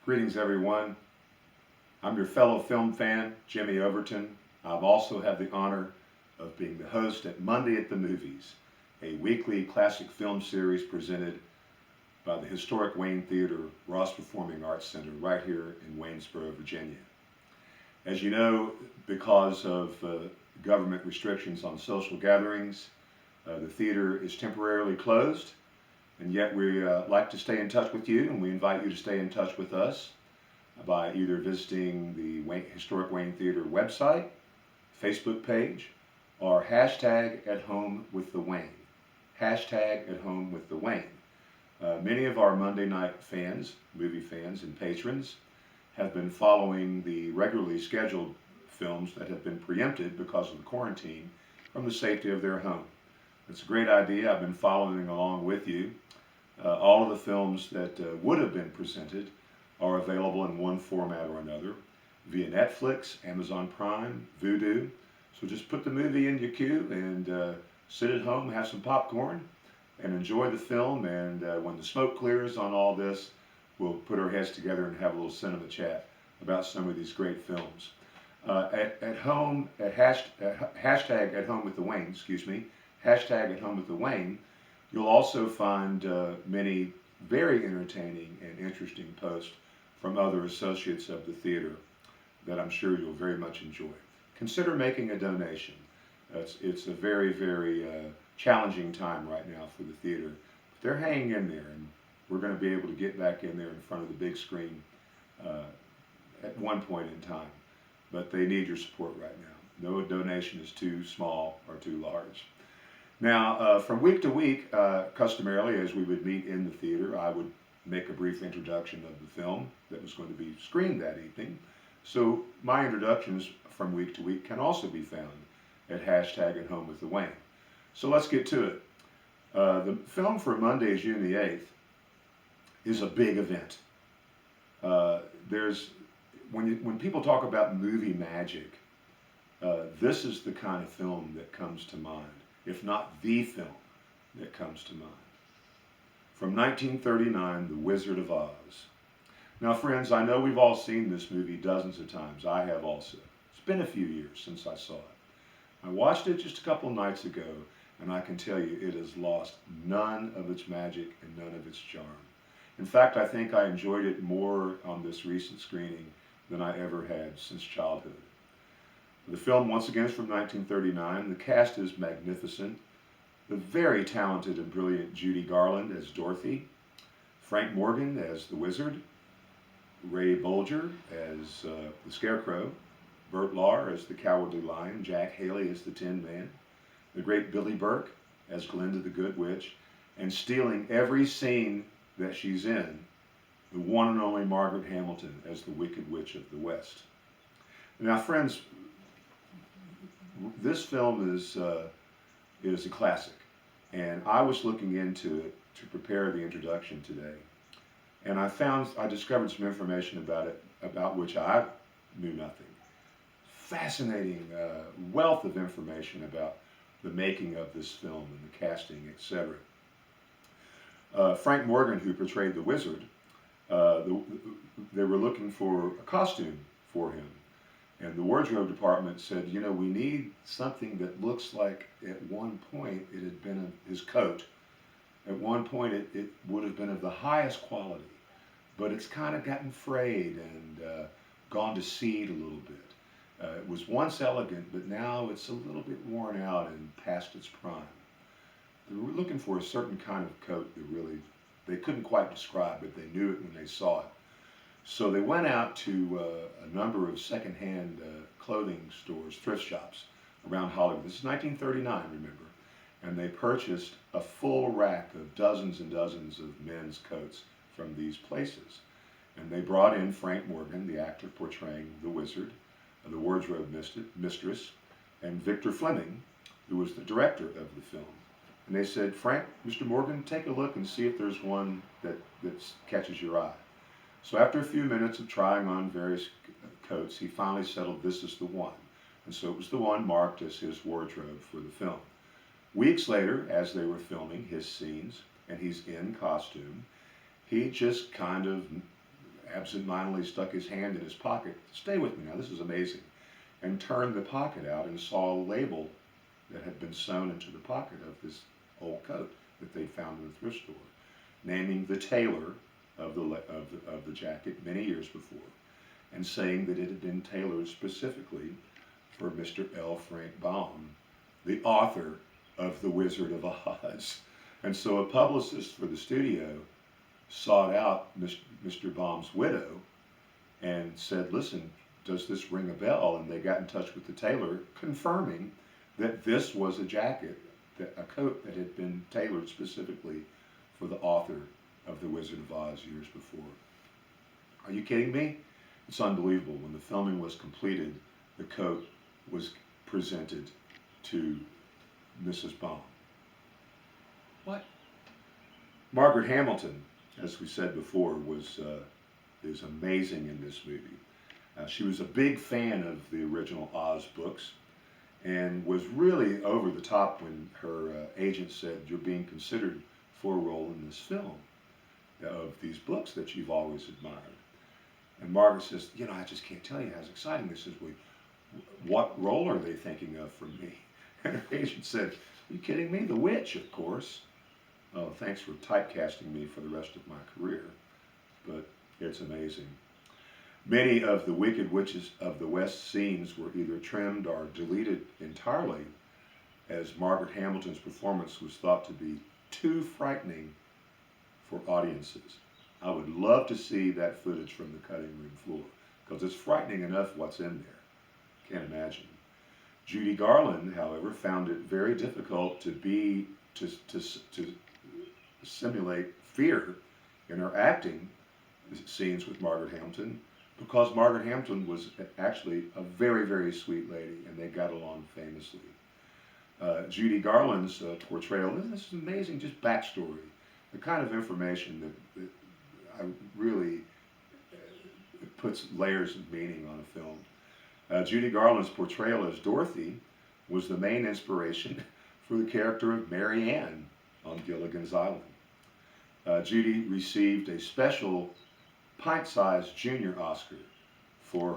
Greetings, everyone. I'm your fellow film fan, Jimmy Overton. I've also had the honor of being the host at Monday at the Movies, a weekly classic film series presented by the historic Wayne Theater Ross Performing Arts Center right here in Waynesboro, Virginia. As you know, because of government restrictions on social gatherings, the theater is temporarily closed. And yet we like to stay in touch with you, and we invite you to stay in touch with us by either visiting the Historic Wayne Theater website, Facebook page, or hashtag at home with the Wayne. Hashtag at home with the Wayne. Many of our Monday night fans, movie fans and patrons, have been following the regularly scheduled films that have been preempted because of the quarantine from the safety of their home. It's a great idea. I've been following along with you. All of the films that would have been presented are available in one format or another via Netflix, Amazon Prime, Vudu. So just put the movie in your queue and sit at home, have some popcorn, and enjoy the film. And when the smoke clears on all this, we'll put our heads together and have a little cinema chat about some of these great films. At home, at hashtag at home with the Wayne, hashtag at home with the Wayne, you'll also find many very entertaining and interesting posts from other associates of the theater that I'm sure you'll very much enjoy. Consider making a donation. It's a very, very challenging time right now for the theater. But they're hanging in there, and we're going to be able to get back in there in front of the big screen at one point in time. But they need your support right now. No donation is too small or too large. Now, from week to week, customarily, as we would meet in the theater, I would make a brief introduction of the film that was going to be screened that evening. So my introductions from week to week can also be found at hashtag at home with the Wayne. So let's get to it. The film for Monday, June the 8th, is a big event. When people talk about movie magic, this is the kind of film that comes to mind, if not the film that comes to mind. From 1939, The Wizard of Oz. Now, friends, I know we've all seen this movie dozens of times. I have also. It's been a few years since I saw it. I watched it just a couple nights ago, and I can tell you it has lost none of its magic and none of its charm. In fact, I think I enjoyed it more on this recent screening than I ever had since childhood. The film, once again, is from 1939. The cast is magnificent. The very talented and brilliant Judy Garland as Dorothy, Frank Morgan as the Wizard, Ray Bolger as the Scarecrow, Burt Lahr as the Cowardly Lion, Jack Haley as the Tin Man, the great Billy Burke as Glinda the Good Witch, and stealing every scene that she's in, the one and only Margaret Hamilton as the Wicked Witch of the West. Now, friends, this film is a classic, and I was looking into it to prepare the introduction today, and I discovered some information about it, about which I knew nothing. Fascinating wealth of information about the making of this film and the casting, etc. Frank Morgan, who portrayed the Wizard, they were looking for a costume for him. And the wardrobe department said, you know, we need something that looks like at one point it had been his coat. At one point it would have been of the highest quality, but it's kind of gotten frayed and gone to seed a little bit. It was once elegant, but now it's a little bit worn out and past its prime. They were looking for a certain kind of coat that they couldn't quite describe, but they knew it when they saw it. So they went out to a number of secondhand clothing stores, thrift shops around Hollywood. This is 1939, remember. And they purchased a full rack of dozens and dozens of men's coats from these places. And they brought in Frank Morgan, the actor portraying the Wizard, the wardrobe mistress, and Victor Fleming, who was the director of the film. And they said, Frank, Mr. Morgan, take a look and see if there's one that catches your eye. So after a few minutes of trying on various coats, he finally settled this is the one. And so it was the one marked as his wardrobe for the film. Weeks later, as they were filming his scenes, and he's in costume, he just kind of absentmindedly stuck his hand in his pocket. Stay with me now, this is amazing. And turned the pocket out and saw a label that had been sewn into the pocket of this old coat that they'd found in the thrift store, naming the tailor of the jacket many years before, and saying that it had been tailored specifically for Mr. L. Frank Baum, the author of The Wizard of Oz. And so a publicist for the studio sought out Mr. Baum's widow and said, listen, does this ring a bell? And they got in touch with the tailor, confirming that this was a jacket, a coat that had been tailored specifically for the author of The Wizard of Oz years before. Are you kidding me? It's unbelievable. When the filming was completed, the coat was presented to Mrs. Baum. What? Margaret Hamilton, as we said before, is amazing in this movie. She was a big fan of the original Oz books and was really over the top when her agent said, you're being considered for a role in this film of these books that you've always admired. And Margaret says, you know, I just can't tell you how exciting this is. What role are they thinking of for me? And her agent said, are you kidding me? The witch, of course. Oh, thanks for typecasting me for the rest of my career. But it's amazing. Many of the Wicked Witches of the West scenes were either trimmed or deleted entirely, as Margaret Hamilton's performance was thought to be too frightening for audiences. I would love to see that footage from the cutting room floor, because it's frightening enough what's in there. Can't imagine. Judy Garland, however, found it very difficult to simulate fear in her acting scenes with Margaret Hamilton, because Margaret Hamilton was actually a very, very sweet lady, and they got along famously. Judy Garland's portrayal, this is amazing, just backstory, the kind of information that I really puts layers of meaning on a film. Judy Garland's portrayal as Dorothy was the main inspiration for the character of Mary Ann on Gilligan's Island. Judy received a special pint-sized junior Oscar for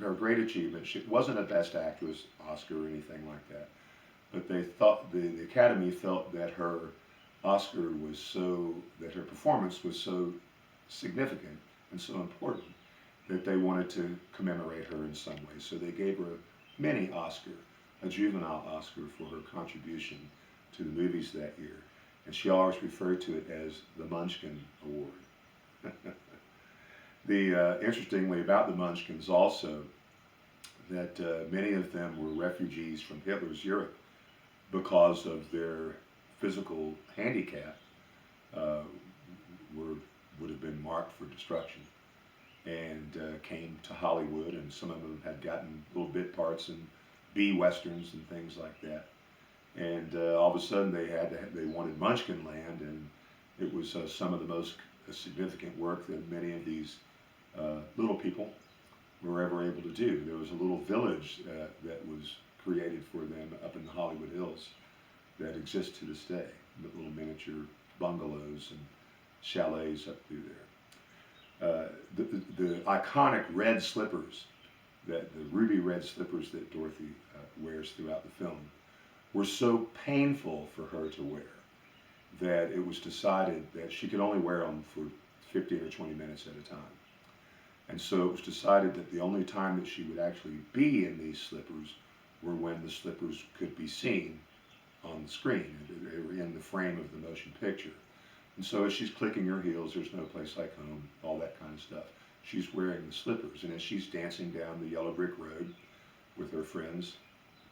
her great achievement. She wasn't a Best Actress Oscar or anything like that, but they thought the Academy felt that her Oscar was that her performance was so significant and so important that they wanted to commemorate her in some way. So they gave her a mini Oscar, a juvenile Oscar, for her contribution to the movies that year. And she always referred to it as the Munchkin Award. Interestingly about the Munchkins also, that many of them were refugees from Hitler's Europe because of their physical handicap, would have been marked for destruction, and came to Hollywood, and some of them had gotten little bit parts in B-westerns and things like that. And all of a sudden they wanted Munchkinland, and it was some of the most significant work that many of these little people were ever able to do. There was a little village that was created for them up in the Hollywood Hills that exists to this day, with little miniature bungalows and chalets up through there. The iconic red slippers, the ruby red slippers that Dorothy wears throughout the film, were so painful for her to wear that it was decided that she could only wear them for 15 or 20 minutes at a time. And so it was decided that the only time that she would actually be in these slippers were when the slippers could be seen on the screen. They were in the frame of the motion picture. And so as she's clicking her heels, there's no place like home, all that kind of stuff, she's wearing the slippers. And as she's dancing down the yellow brick road with her friends,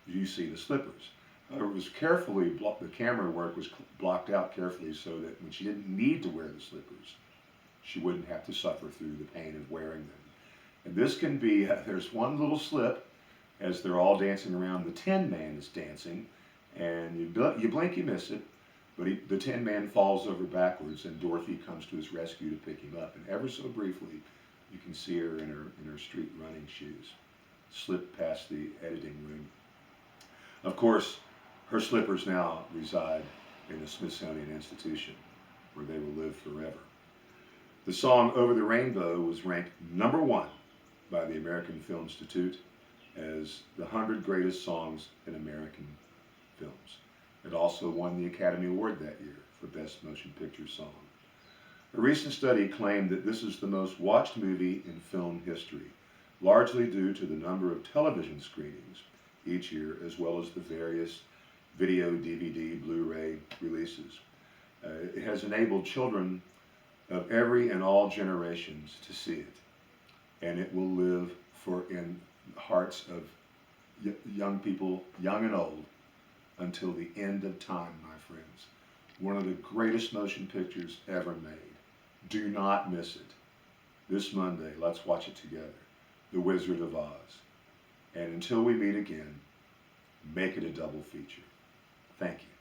you see the slippers. It was carefully, the camera work was blocked out carefully so that when she didn't need to wear the slippers, she wouldn't have to suffer through the pain of wearing them. And this can be, there's one little slip as they're all dancing around. The Tin Man is dancing, and you blink, you miss it, but the Tin Man falls over backwards, and Dorothy comes to his rescue to pick him up. And ever so briefly, you can see her in her street running shoes slip past the editing room. Of course, her slippers now reside in the Smithsonian Institution, where they will live forever. The song Over the Rainbow was ranked #1 by the American Film Institute as the 100 greatest songs in American films. It also won the Academy Award that year for Best Motion Picture Song. A recent study claimed that this is the most watched movie in film history, largely due to the number of television screenings each year, as well as the various video, DVD, Blu-ray releases. It has enabled children of every and all generations to see it, and it will live in the hearts of young people, young and old, until the end of time, my friends. One of the greatest motion pictures ever made. Do not miss it. This Monday, let's watch it together. The Wizard of Oz. And until we meet again, make it a double feature. Thank you.